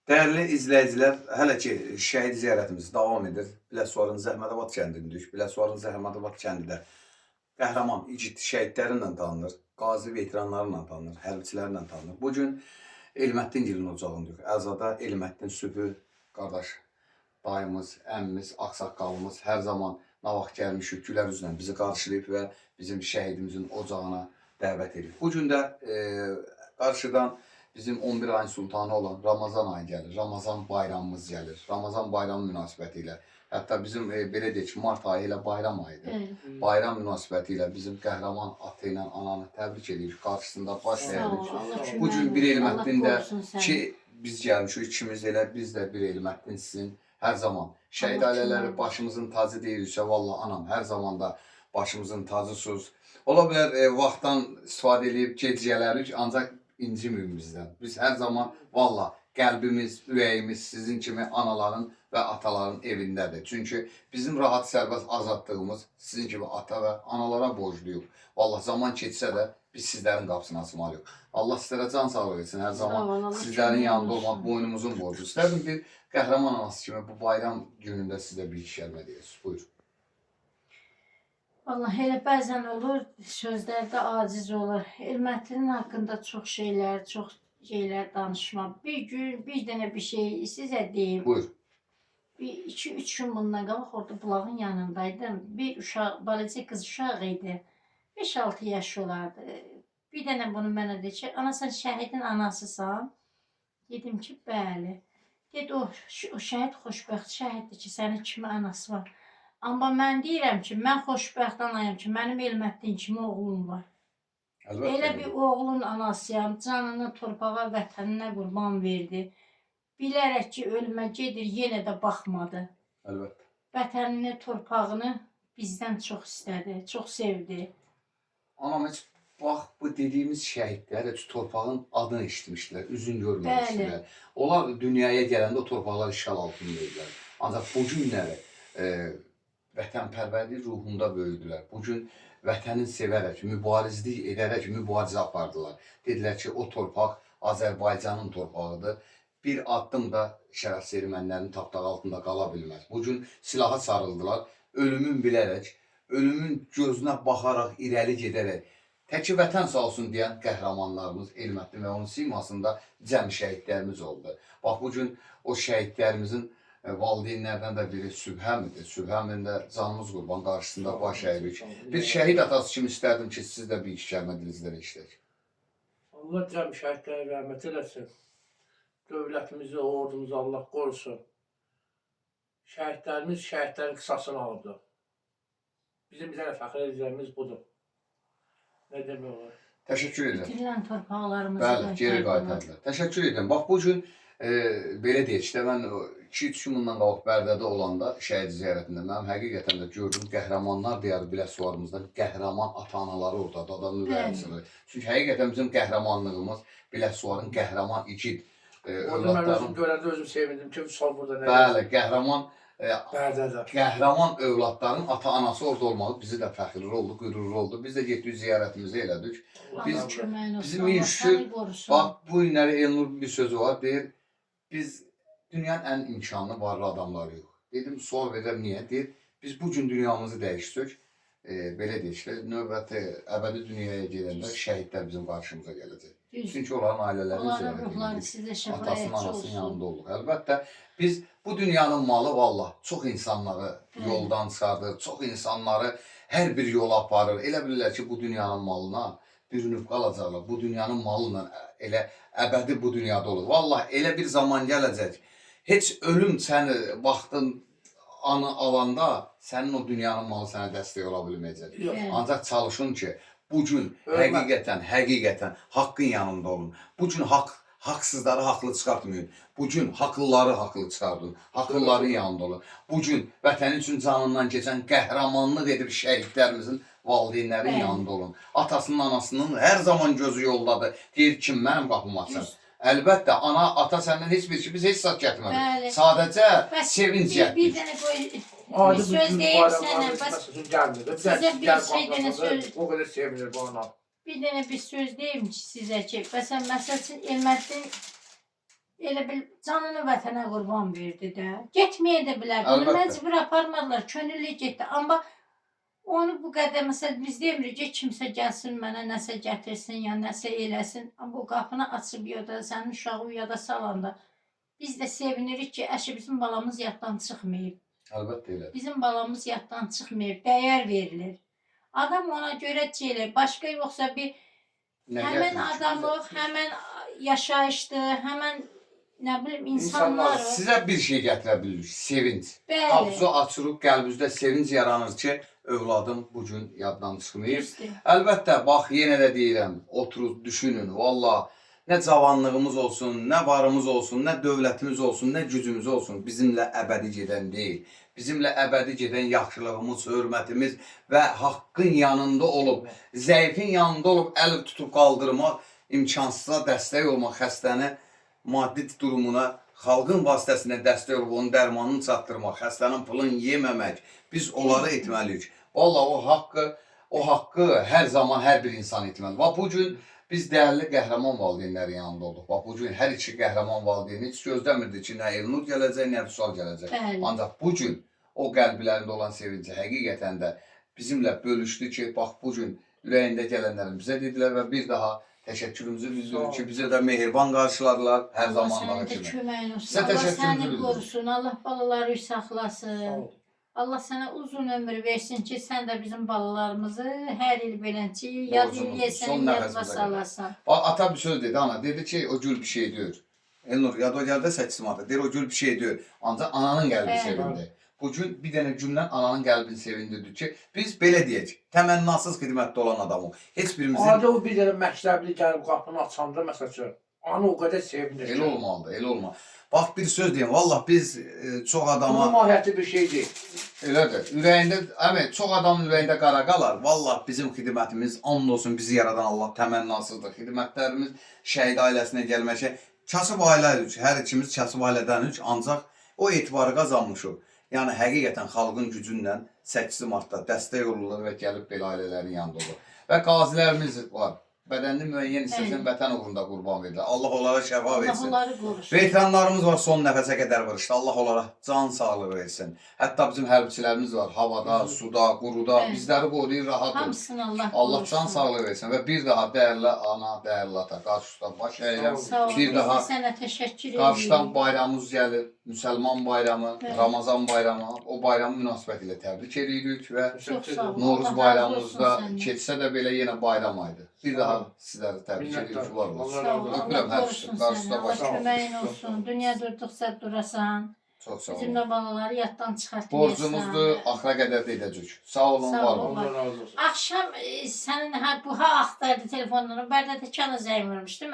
Değerli izleyiciler, hələ ki şəhid ziyarətimiz davam edir. Biləsuvarın Zəhmətabad kəndindəyik. Biləsuvarın Zəhmətabad kəndi də qəhrəman, igid şəhidlərinlə tanınır, qazi veteranlarla tanınır, hərbiçilərlə tanınır. Bugün Elməddin gilin ocağındayıq. Əzada Elməddin Sübhü qardaş, dayımız, əmmimiz, ağsaqqalımız hər zaman nə vaxt gəlmişik, gülər üzlə bizi qarşılayıb və bizim şəhidimizin ocağına dəvət edib. Bugün də qarşıdan bizim 11 ayın sultanı olan Ramazan ayı gəlir. Ramazan bayramımız gəlir. Ramazan bayramı münasibəti ilə. Hətta bizim belə deyək ki, mart ayı ilə bayram ayıdır. Bayram münasibəti ilə bizim qəhrəman ata ilə ananı təbrik edirik. Qarşısında baş əyirik. Bugün bir Elməddində ki, biz gəlmişik, ikimiz elə, biz də bir Elməddin sizin hər zaman. Şəhid ailələri başımızın tacı deyirsə, valla anam, hər zaman da başımızın tacısınız. Ola bilər vaxtdan istifadə edib gecələrik, ancaq inciməyin bizdən. Biz hər zaman valla qəlbimiz, ürəyimiz sizin kimi anaların və ataların evindədir. Çünki bizim rahat sərbəst azadlığımız sizin kimi ata və analara borcluyuq. Valla zaman keçsə də biz sizlərin qapısını açmalıyıq. Allah sizlərə can sağlığı etsin. Hər zaman sizlərin yanında olmaq boynumuzun borcu. İstərdim bir qəhrəman anası kimi bu bayram günündə sizə bir iki kəlmə deyirsiniz. Buyurun. Vallahi elə bəzən olur, sözlərdə aciz olur. Elməddinin haqqında çox şeylər danışma. Bir gün, bir dənə bir şey sizə deyim. Buyur. Bir 2-3 gün bundan qabaq orada bulağın yanındaydım. Bir uşaq, balaca qız uşağı idi. 5-6 yaş olardı. Bir dənə bunu mənə dedi ki, ana sən şəhidin anasısan? Dedim ki, bəli. Dedi, o şəhid xoşbəxt şəhiddir ki, sənin kimi anası var. Amma mən deyirəm ki, mən xoşbəxt anayım ki, mənim Elməddin kimi oğlum var. Elə bir oğlun anasıyam, canını torpağa, vətəninə qurban verdi. Bilərək ki, ölümə gedir, yenə də baxmadı. Əlbəttə. Vətənini, torpağını bizdən çox istədi, çox sevdi. Anam, heç bax, bu dediyimiz şəhidlər heç torpağın adını eşitmişdilər, üzün görməmişdilər. Onlar dünyaya gələndə o torpaqlar işğal altındaydılar. Ancaq bu günləri vətənpərvərlik ruhunda böyüdülər. Bugün vətənin sevərək, mübarizlik edərək mübarizə apardılar. Dedilər ki, o torpaq Azərbaycanın torpağıdır. Bir addım da şərəfsiz ermənilərin tapdağı altında qala bilməz. Bugün silaha sarıldılar, ölümün bilərək, ölümün gözünə baxaraq, irəli gedərək, təki vətən sağ olsun deyən qəhrəmanlarımız Elməddin və onun simasında cəm şəhidlərimiz oldu. Bax, bugün o şəhidlərimizin valideynlərdən də biri Sübhəmidir. Sübhəmin də canımız qurban qarşısında baş əyirik. Bir şəhid atası kimi istərdim ki, siz də bir iki kəlmə dilinizdən eşidək. Allah cəm şəhidlərə rəhmət eləsin. Dövlətimizi, ordumuzu Allah qorusun. Şəhidlərimiz şəhidlərin qısasını alıbdır. Bizim bir dənə fəxr edəcəyimiz budur. Nə demək olar? Təşəkkür edirəm. Bitirilən torpaqlarımızı Bəli, geri qaytardılar. Təşəkkür edirəm. Bax, bu gün belə deyək ki, mən 2-3 gün bundan qabaq Bərdədə olanda şəhid ziyarətində mənim həqiqətən də gördüm qəhrəmanlar diyarı Biləsuvarımızda qəhrəman ata-anaları oradadır, adamın ürəyini. Çünki həqiqətən bizim qəhrəmanlığımız Biləsuvarın qəhrəman igid övladlarının. Mən özüm görəndə özüm sevindim ki, son burada nə? Bəli, qəhrəman Bərdədə. Qəhrəman övladların ata-anası orada olmalı bizi də fəxrli oldu, qürurlu oldu. Biz də getdik ziyarətimizi elədik. Bizim şükür, bax, bu günləri Elnur bir sözü var, deyir, biz dünyanın ən imkanlı, varlı adamlarıyıq. Dedim, sual verirəm, niyə? Deyir, biz bu gün dünyamızı dəyişsək, belə deyək ki, növbəti əbədi dünyaya gedəndə şəhidlər bizim qarşımıza gələcək. Çünki onların ailələri atasının, anasının yanında olur. Əlbəttə, biz bu dünyanın malı valla çox insanları yoldan çıxardır, çox insanları hər bir yola aparır. Elə bilirlər ki, bu dünyanın malına bürünüb qalacaqlar. Bu dünyanın malıyla elə əbədi bu dünyada olur. Valla elə bir zaman gələcək. Heç ölüm səni vaxtın anı alanda sənin o dünyanın malı sənə dəstək ola bilməyəcək. Ancaq çalışın ki, bugün həqiqətən haqqın yanında olun. Bugün haqsızları haqlı çıxartmayın. Bugün haqlıları haqlı çıxardın. Haqlıların yanında olun. Bugün vətənin üçün canından keçən qəhrəmanlıq edib şəhidlərimizin valideynlərin yanında olun. Atasının, anasının hər zaman gözü yoldadır. Deyir ki, mənim qapım açın. Əlbəttə, ana, ata səndən heç bir şey, biz heç saat gətirmədik. Sadəcə sevinc gətirdik. Bir dənə qoy, söz deyim sənə. Sizə bir şey dənə söz. O qədər sevinir bu ana. Bir dənə bir söz deyim sizə ki, məsəl üçün Elməddin Elə bil canını vətənə qurban verdi də. Getməyə də bilərdi. Onu Əlbəttə. məcbur aparmadılar. Könüllü getdi. Amma onu bu qədər məsələn biz demirik ki, kimsə gəlsin mənə nəsə gətirsin ya nəsə eləsin. Amma o qapını açıb ya da sənin uşağı yada salanda biz də sevinirik ki, əşi bizim balamız yaddan çıxmayıb. Əlbəttə elə. Bizim balamız yaddan çıxmayıb. Dəyər verilir. Adam ona görə çelir. Başqa yoxsa bir Nə həmən gətirir? adamı, həmən yaşayışdı, həmən nə bilim insanlar. Sizə bir şey gətirə bilirik, sevinç. Bəli. Qapısı açılıb, qəlbinizdə sevinç yaranır ki, övladım bu gün yaddan çıxmayıb. Düzdür. Əlbəttə, bax, yenə də deyirəm, oturub, düşünün, valla, nə cavanlığımız olsun, nə varımız olsun, nə dövlətimiz olsun, nə gücümüz olsun, bizimlə əbədi gedən deyil. Bizimlə əbədi gedən yaxşılığımız, hörmətimiz və haqqın yanında olub, zəifin yanında olub, əl tutub qaldırmaq, imkansıza dəstək olmaq, xəstəni maddi durumuna, xalqın vasitəsilə dəstək olub, onun dərmanını çatdırmaq, xəstənin pulunu yeməmək, biz onları etməliyik. Valla o haqqı hər zaman hər bir insan etməli. Bax, bu gün biz dəyərli qəhrəman valideynlərin yanında olduq. Bax, bu gün hər iki qəhrəman valideyn heç gözləmirdi ki, nə Elnur gələcək, nə Vüsal gələcək. Bəli. Ancaq bu gün o qəlblərində olan sevinci həqiqətən də bizimlə bölüşdü ki, bax, bu gün ürəyində gələnlərin bizə dedilər və bir daha təşəkkürümüzü bildiririk ki, bizə də mehriban qarşıladılar hər Allah zamanlar sənin də kimi. köməyin olsun. Sizə Allah təşəkkürümüzü səni bildiririk. qorusun. Allah balaları Sağ saxlasın. ol. Allah sənə uzun ömür versin ki, sən də bizim balalarımızı hər il beləncə yad Borcumuzdur, eləyəsən, son yadva nəfəsimizə salasan. Bax, ata bir söz dedi, ana, dedi ki, o gül bir şey deyir. Elnur, yad o gəldə 8 Mart'da, deyir, o gül bir şey deyir. Ancaq ananın qəlbi Bəli. sevindi. Bugün bir dənə güllə ananın qəlbini sevindirdi ki, biz belə deyək, təmənnasız xidmətdə olan adamıq. Heç birimizin Adı o bir dənə məktəbli gəlib qapını açanda məsələn, ana o qədər sevinir. elə olmalıdır, elə olmalı. Bax, bir söz deyim, vallah biz çox Bunun adama, mahiyyəti bir şey deyil. elədir, ürəyində, əmi, çox adamın ürəyində qara qalar. Vallah bizim xidmətimiz, and olsun bizi yaradan Allah təmənnasızdır. Xidmətlərimiz şəhid ailəsinə gəlməkə, kasıb ailə üç, hər ikimiz kasıb ailədən üç, ancaq o etibarı qazanmışıq. Yəni, həqiqətən xalqın gücünlə 8 Mart'da dəstək olurlar və gəlib belə ailələrin yanında olur. Və qazilərimiz var. Bədənini müəyyən hissəsini vətən uğrunda qurban verirlər. Allah onlara şəfa Allah versin. onları qorusun. Veteranlarımız var son nəfəsə qədər vuruşdu. Allah onlara can sağlığı versin. Hətta bizim hərbiçilərimiz var. Havada, suda, quruda. Evet. Bizləri qoruyur, rahat olur. Hamısını Allah Allah qorusun. can sağlığı versin. Və bir daha dəyərli ana, dəyərli ata, qarşıdan baş əyirəm. Sağ ol. Bir Biz daha də sənə təşəkkür qarşıdan edirik. bayramımız gəlir. Müsəlman bayramı, Evet. Ramazan bayramı. O bayramı münasibətilə təbrik edirik və Çox sağ ol. Allah Novruz razı bayramımızda olsun səndən. keçsə də belə yenə bayram aydı. Bir daha sizləri təbrik Minnətdarım. edirik. Var olsun. Sağ ol. Öpürəm Allah hər qorusun şey. Qarşıda səni. Allah baş. Sağ ol. köməyin Çox sağ olsun. ol. Dünya durduqsa durasan. Çox sağ olun. Bizim də balaları yaddan çıxartmayasan. Borcumuzdur, axıra qədər də edəcək. Sağ olun, Sağ var ol. olun. Allah razı olsun. Akşam sənin bu axtardı telefonunu. Bərdədə kana zəng vurmuşdu.